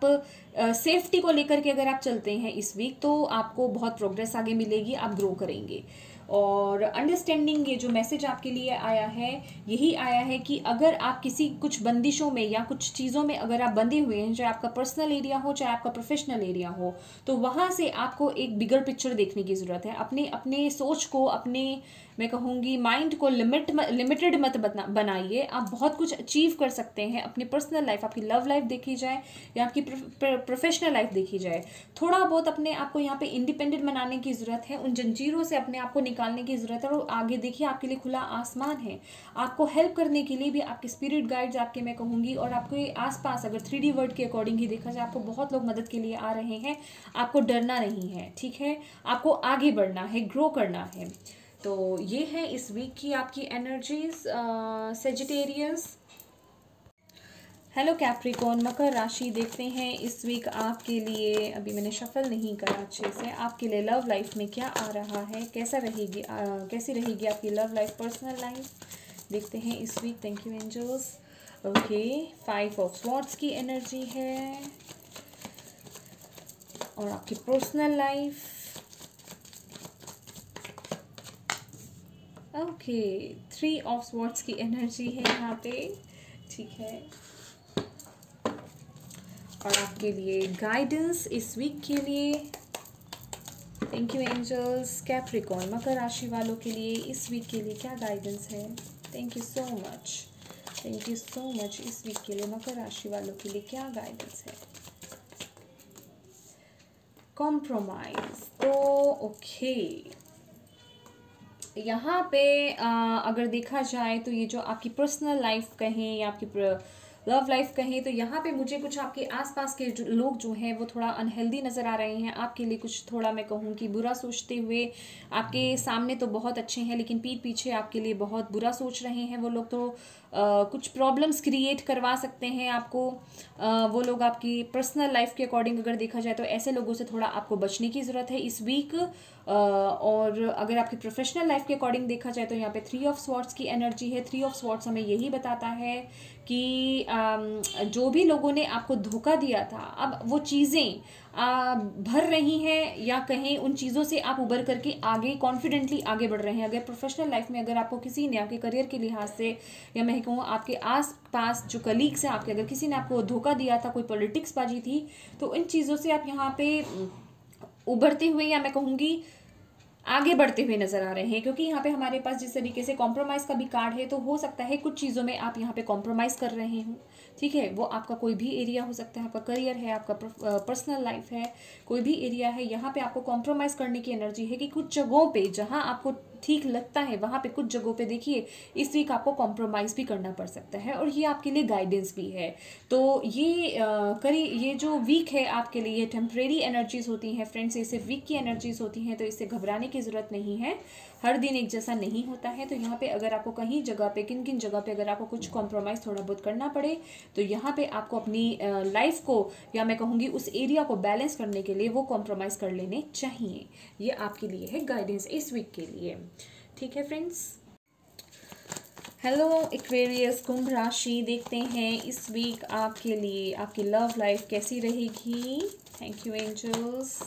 Speaker 1: सेफ्टी को लेकर के अगर आप चलते हैं इस वीक, तो आपको बहुत प्रोग्रेस आगे मिलेगी, आप ग्रो करेंगे। और अंडरस्टैंडिंग, ये जो मैसेज आपके लिए आया है, यही आया है कि अगर आप किसी कुछ बंदिशों में या कुछ चीज़ों में अगर आप बंधे हुए हैं, चाहे आपका पर्सनल एरिया हो, चाहे आपका प्रोफेशनल एरिया हो, तो वहाँ से आपको एक बिगर पिक्चर देखने की ज़रूरत है। अपने अपने सोच को, अपने मैं कहूँगी माइंड को लिमिटेड मत बनाइए। आप बहुत कुछ अचीव कर सकते हैं। अपनी पर्सनल लाइफ, आपकी लव लाइफ देखी जाए या आपकी प्रोफेशनल लाइफ देखी जाए, थोड़ा बहुत अपने आप को यहाँ पे इंडिपेंडेंट बनाने की ज़रूरत है। उन जंजीरों से अपने आप को निकालने की ज़रूरत है। और आगे देखिए, आपके लिए खुला आसमान है। आपको हेल्प करने के लिए भी आपके स्पिरिट गाइड्स आपके, मैं कहूँगी, और आपके आसपास अगर 3D वर्ड के अकॉर्डिंग ही देखा जाए, आपको बहुत लोग मदद के लिए आ रहे हैं। आपको डरना नहीं है, ठीक है? आपको आगे बढ़ना है, ग्रो करना है। तो ये है इस वीक की आपकी एनर्जीज सेजिटेरियस। हेलो कैप्रिकॉर्न, मकर राशि देखते हैं इस वीक आपके लिए। अभी मैंने शफल नहीं करा अच्छे से। आपके लिए लव लाइफ में क्या आ रहा है, कैसा रहेगी कैसी रहेगी आपकी लव लाइफ, पर्सनल लाइफ, देखते हैं इस week. Thank you angels. Okay, 5 of swords की एनर्जी है। और आपकी personal life, okay, 3 of swords की एनर्जी है यहाँ पे, ठीक है। और आपके लिए गाइडेंस इस वीक के लिए, थैंक यू एंजल्स। कैप्रिकॉर्न, मकर राशि वालों के लिए इस वीक के लिए क्या गाइडेंस है? Thank you so much, thank you so much. इस वीक के लिए मकर राशि वालों के लिए क्या गाइडेंस है? कॉम्प्रोमाइज, तो ओके, यहाँ पे अगर देखा जाए तो ये जो आपकी पर्सनल लाइफ कहें या आपकी लव लाइफ कहें, तो यहाँ पे मुझे कुछ आपके आसपास के लोग जो हैं वो थोड़ा अनहेल्दी नज़र आ रहे हैं। आपके लिए कुछ थोड़ा मैं कहूँ कि बुरा सोचते हुए, आपके सामने तो बहुत अच्छे हैं लेकिन पीठ पीछे आपके लिए बहुत बुरा सोच रहे हैं वो लोग। तो कुछ प्रॉब्लम्स क्रिएट करवा सकते हैं आपको वो लोग आपकी पर्सनल लाइफ के अकॉर्डिंग अगर देखा जाए तो। ऐसे लोगों से थोड़ा आपको बचने की ज़रूरत है इस वीक। और अगर आपकी प्रोफेशनल लाइफ के अकॉर्डिंग देखा जाए तो यहाँ पे 3 ऑफ स्वॉर्ड्स की एनर्जी है। 3 ऑफ स्वॉर्ड्स हमें यही बताता है कि जो भी लोगों ने आपको धोखा दिया था, अब वो चीज़ें भर रही हैं, या कहें उन चीज़ों से आप उबर करके आगे कॉन्फिडेंटली आगे बढ़ रहे हैं। अगर प्रोफेशनल लाइफ में अगर आपको किसी ने आपके करियर के लिहाज से, या मैं कहूँ आपके आस पास जो कलीग्स हैं आपके, अगर किसी ने आपको धोखा दिया था, कोई पॉलिटिक्स बाजी थी, तो इन चीज़ों से आप यहाँ पे उभरते हुए, या मैं कहूँगी आगे बढ़ते हुए नजर आ रहे हैं, क्योंकि यहाँ पे हमारे पास जिस तरीके से कॉम्प्रोमाइज़ का भी कार्ड है, तो हो सकता है कुछ चीज़ों में आप यहाँ पे कॉम्प्रोमाइज़ कर रहे हो। ठीक है, वो आपका कोई भी एरिया हो सकता है, आपका करियर है, आपका पर्सनल लाइफ है, कोई भी एरिया है, यहाँ पे आपको कॉम्प्रोमाइज़ करने की एनर्जी है कि कुछ जगहों पे जहाँ आपको ठीक लगता है वहाँ पे कुछ जगहों पे देखिए इस वीक आपको कॉम्प्रोमाइज़ भी करना पड़ सकता है, और ये आपके लिए गाइडेंस भी है। तो ये जो वीक है आपके लिए, ये टेम्परेरी एनर्जीज होती हैं फ्रेंड्स, ये सिर्फ वीक की एनर्जीज होती हैं, तो इससे घबराने की ज़रूरत नहीं है। हर दिन एक जैसा नहीं होता है। तो यहाँ पे अगर आपको कहीं जगह पे, किन किन जगह पे अगर आपको कुछ कॉम्प्रोमाइज़ थोड़ा बहुत करना पड़े, तो यहाँ पे आपको अपनी लाइफ को, या मैं कहूँगी उस एरिया को बैलेंस करने के लिए वो कॉम्प्रोमाइज़ कर लेने चाहिए। ये आपके लिए है गाइडेंस इस वीक के लिए। ठीक है फ्रेंड्स। हेलो एक्वेरियस कुंभ राशि, देखते हैं इस वीक आपके लिए आपकी लव लाइफ कैसी रहेगी। Thank you angels.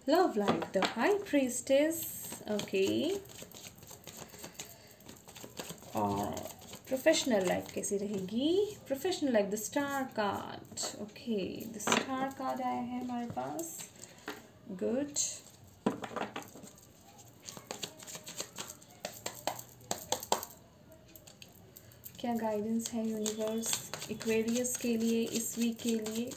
Speaker 1: Love life, the high priestess, okay. और प्रोफेशनल लाइफ कैसी रहेगी। Professional life, the star card, okay, the star card आया है हमारे पास, गुड। क्या गाइडेंस है यूनिवर्स एक्वेरियस के लिए इस वीक के लिए।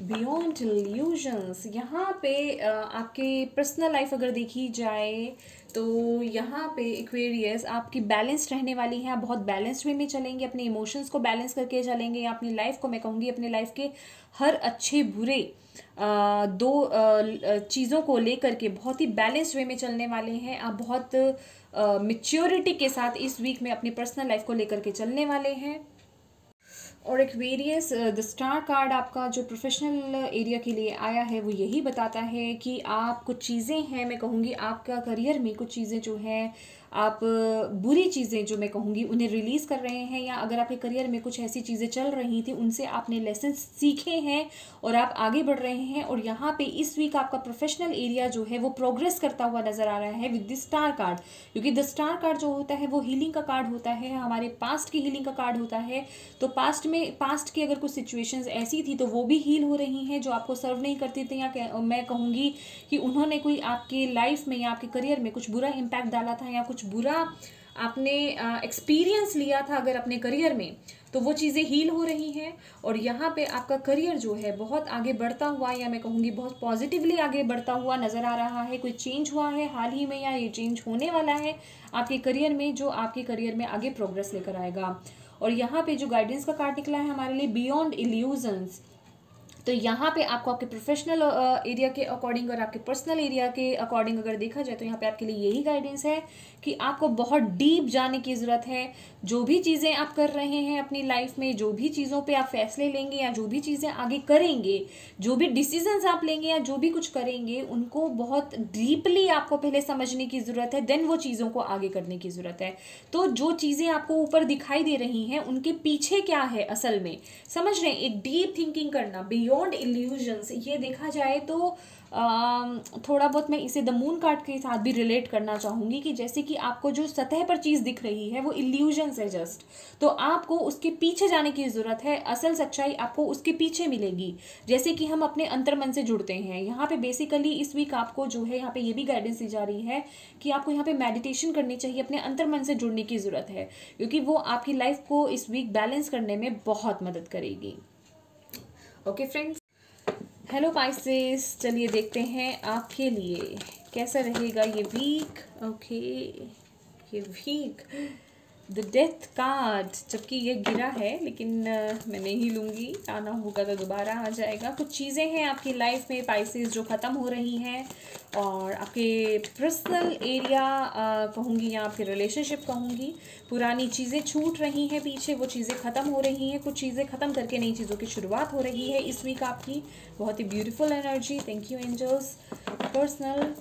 Speaker 1: बियॉन्ड इल्यूजन्स, यहाँ पे आपके पर्सनल लाइफ अगर देखी जाए तो यहाँ पे एक्वेरियस आपकी बैलेंस रहने वाली है। आप बहुत बैलेंस्ड वे में चलेंगे, अपने इमोशंस को बैलेंस करके चलेंगे, या अपनी लाइफ को, मैं कहूँगी अपने लाइफ के हर अच्छे बुरे दो चीज़ों को लेकर के बहुत ही बैलेंस्ड वे में चलने वाले हैं। आप बहुत मैच्योरिटी के साथ इस वीक में अपनी पर्सनल लाइफ को लेकर के चलने वाले हैं। और एक्वेरियस, द स्टार कार्ड आपका जो प्रोफेशनल एरिया के लिए आया है वो यही बताता है कि आप कुछ चीज़ें हैं, मैं कहूँगी आपका करियर में कुछ चीज़ें जो हैं, आप बुरी चीज़ें जो मैं कहूँगी उन्हें रिलीज़ कर रहे हैं, या अगर आपके करियर में कुछ ऐसी चीज़ें चल रही थी उनसे आपने लेसन सीखे हैं और आप आगे बढ़ रहे हैं। और यहाँ पे इस वीक आपका प्रोफेशनल एरिया जो है वो प्रोग्रेस करता हुआ नजर आ रहा है विद द स्टार कार्ड, क्योंकि द स्टार कार्ड जो होता है वो हीलिंग का कार्ड होता है, हमारे पास्ट की हीलिंग का कार्ड होता है। तो पास्ट की अगर कुछ सिचुएशंस ऐसी थी तो वो भी हील हो रही हैं जो आपको सर्व नहीं करती थी, या मैं कहूँगी कि उन्होंने कोई आपके लाइफ में या आपके करियर में कुछ बुरा इम्पैक्ट डाला था, या कुछ बुरा आपने एक्सपीरियंस लिया था अगर अपने करियर में, तो वो चीज़ें हील हो रही हैं। और यहाँ पे आपका करियर जो है बहुत आगे बढ़ता हुआ, या मैं कहूँगी बहुत पॉजिटिवली आगे बढ़ता हुआ नज़र आ रहा है। कोई चेंज हुआ है हाल ही में, या ये चेंज होने वाला है आपके करियर में, जो आपके करियर में आगे प्रोग्रेस लेकर आएगा। और यहाँ पे जो गाइडेंस का कार्ड निकला है हमारे लिए, बियॉन्ड इल्यूजन्स, तो यहाँ पे आपको आपके प्रोफेशनल एरिया के अकॉर्डिंग और आपके पर्सनल एरिया के अकॉर्डिंग अगर देखा जाए तो यहाँ पे आपके लिए यही गाइडेंस है कि आपको बहुत डीप जाने की ज़रूरत है। जो भी चीज़ें आप कर रहे हैं अपनी लाइफ में, जो भी चीज़ों पे आप फैसले लेंगे या जो भी चीज़ें आगे करेंगे, जो भी डिसीजंस आप लेंगे या जो भी कुछ करेंगे, उनको बहुत डीपली आपको पहले समझने की ज़रूरत है, देन वो चीज़ों को आगे करने की ज़रूरत है। तो जो चीज़ें आपको ऊपर दिखाई दे रही हैं उनके पीछे क्या है असल में, समझ रहे हैं, एक डीप थिंकिंग करना, बियॉन्ड इल्यूजन्स। ये देखा जाए तो थोड़ा बहुत मैं इसे द मून कार्ड के साथ भी रिलेट करना चाहूँगी कि जैसे कि आपको जो सतह पर चीज़ दिख रही है वो इल्यूजन्स है जस्ट, तो आपको उसके पीछे जाने की ज़रूरत है। असल सच्चाई आपको उसके पीछे मिलेगी। जैसे कि हम अपने अंतर्मन से जुड़ते हैं, यहाँ पे बेसिकली इस वीक आपको जो है यहाँ पे ये भी गाइडेंस दी जा रही है कि आपको यहाँ पे मेडिटेशन करनी चाहिए, अपने अंतर्मन से जुड़ने की ज़रूरत है, क्योंकि वो आपकी लाइफ को इस वीक बैलेंस करने में बहुत मदद करेगी। ओके फ्रेंड्स, हेलो पाइसेस, चलिए देखते हैं आपके लिए कैसा रहेगा ये वीक। ओके, ये वीक, द डेथ कार्ड, जबकि ये गिरा है लेकिन मैं नहीं लूँगी, आना होगा तो दोबारा आ जाएगा। कुछ चीज़ें हैं आपकी लाइफ में पाइसेस जो ख़त्म हो रही हैं, और आपके पर्सनल एरिया कहूँगी या आपके रिलेशनशिप कहूँगी, पुरानी चीज़ें छूट रही हैं पीछे, वो चीज़ें ख़त्म हो रही हैं। कुछ चीज़ें ख़त्म करके नई चीज़ों की शुरुआत हो रही है इस वीक आपकी। बहुत ही beautiful energy, thank you angels. Personal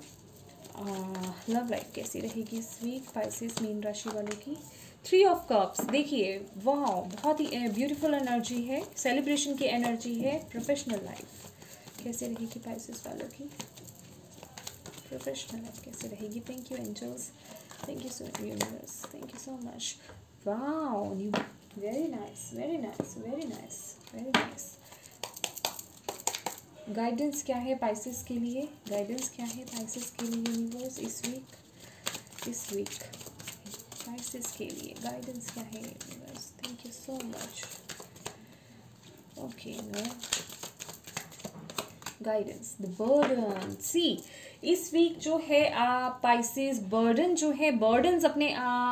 Speaker 1: love life कैसी रहेगी इस वीक पाइसेस मीन राशि वालों की। 3 ऑफ कप्स, देखिए वाह, बहुत ही ब्यूटीफुल एनर्जी है, सेलिब्रेशन की एनर्जी है। प्रोफेशनल लाइफ कैसे रहेगी पाइसेस वालों की, प्रोफेशनल लाइफ कैसे रहेगी। Thank you angels, thank you so universe, thank you so much. वाह, new very nice, very nice, very nice, very nice. Guidance क्या है पाइसेस के लिए? गाइडेंस क्या है पाइसेस के लिए यूनिवर्स इस वीक पाइसेस के लिए गाइडेंस क्या है universe? Thank you so much. Okay, no guidance, the burden. See इस वीक जो है पाइसेस बर्डन जो है, बर्डन्स अपने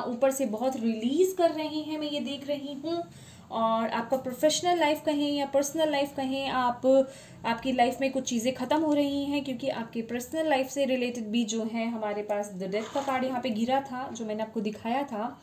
Speaker 1: ऊपर से बहुत रिलीज कर रहे हैं, मैं ये देख रही हूँ। और आपका प्रोफेशनल लाइफ कहें या पर्सनल लाइफ कहें, आपकी लाइफ में कुछ चीज़ें ख़त्म हो रही हैं, क्योंकि आपकी पर्सनल लाइफ से रिलेटेड भी जो है हमारे पास द डेथ का कार्ड यहाँ पे गिरा था, जो मैंने आपको दिखाया था।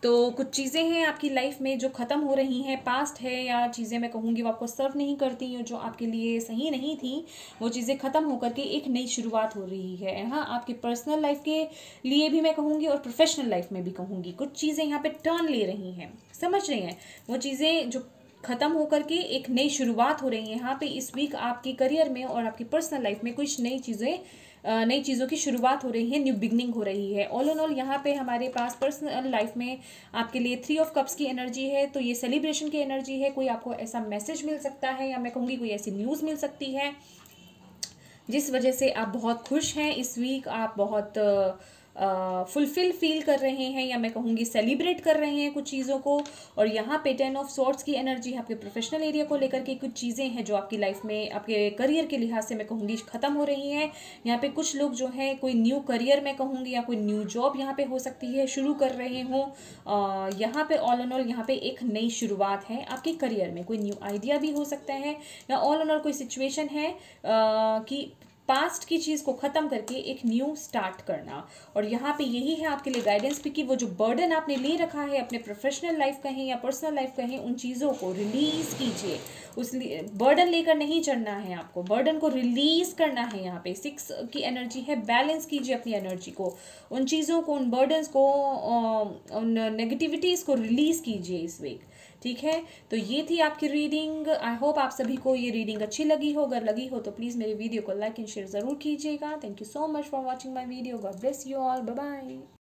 Speaker 1: तो कुछ चीज़ें हैं आपकी लाइफ में जो ख़त्म हो रही हैं, पास्ट है या चीज़ें मैं कहूँगी वो आपको सर्व नहीं करती हैं, जो आपके लिए सही नहीं थी, वो चीज़ें ख़त्म होकर के एक नई शुरुआत हो रही है। हाँ, आपकी पर्सनल लाइफ के लिए भी मैं कहूँगी और प्रोफेशनल लाइफ में भी कहूँगी, कुछ चीज़ें यहाँ पे टर्न ले रही हैं, समझ रहे हैं? वो चीज़ें जो ख़त्म होकर के एक नई शुरुआत हो रही है यहाँ पे इस वीक आपके करियर में और आपकी पर्सनल लाइफ में कुछ नई चीज़ों की शुरुआत हो रही है, न्यू बिगनिंग हो रही है। ऑल इन ऑल यहाँ पे हमारे पास पर्सनल लाइफ में आपके लिए 3 ऑफ कप्स की एनर्जी है, तो ये सेलिब्रेशन की एनर्जी है। कोई आपको ऐसा मैसेज मिल सकता है या मैं कहूँगी कोई ऐसी न्यूज़ मिल सकती है जिस वजह से आप बहुत खुश हैं इस वीक, आप बहुत फुलफिल फील कर रहे हैं या मैं कहूँगी सेलिब्रेट कर रहे हैं कुछ चीज़ों को। और यहाँ पे 10 ऑफ स्वॉर्ड्स की एनर्जी है, आपके प्रोफेशनल एरिया को लेकर के कुछ चीज़ें हैं जो आपकी लाइफ में आपके करियर के लिहाज से मैं कहूँगी ख़त्म हो रही हैं। यहाँ पे कुछ लोग जो हैं कोई न्यू करियर मैं कहूँगी या कोई न्यू जॉब यहाँ पे हो सकती है शुरू कर रहे हों। यहाँ पे ऑल इन ऑल यहाँ पे एक नई शुरुआत है आपके करियर में, कोई न्यू आइडिया भी हो सकता है या ऑल इन ऑल कोई सिचुएशन है कि पास्ट की चीज़ को ख़त्म करके एक न्यू स्टार्ट करना। और यहाँ पे यही है आपके लिए गाइडेंस भी कि वो जो बर्डन आपने ले रखा है अपने प्रोफेशनल लाइफ कहें या पर्सनल लाइफ कहें, उन चीज़ों को रिलीज़ कीजिए। उस बर्डन लेकर नहीं चढ़ना है आपको, बर्डन को रिलीज़ करना है। यहाँ पे 6 की एनर्जी है, बैलेंस कीजिए अपनी एनर्जी को, उन चीज़ों को, उन बर्डन्स को, उन नेगेटिविटीज़ को रिलीज़ कीजिए इस वीक, ठीक है? तो ये थी आपकी रीडिंग। आई होप आप सभी को ये रीडिंग अच्छी लगी हो। अगर लगी हो तो प्लीज़ मेरे वीडियो को लाइक एंड शेयर ज़रूर कीजिएगा। Thank you so much for watching my video. God bless you all. Bye bye.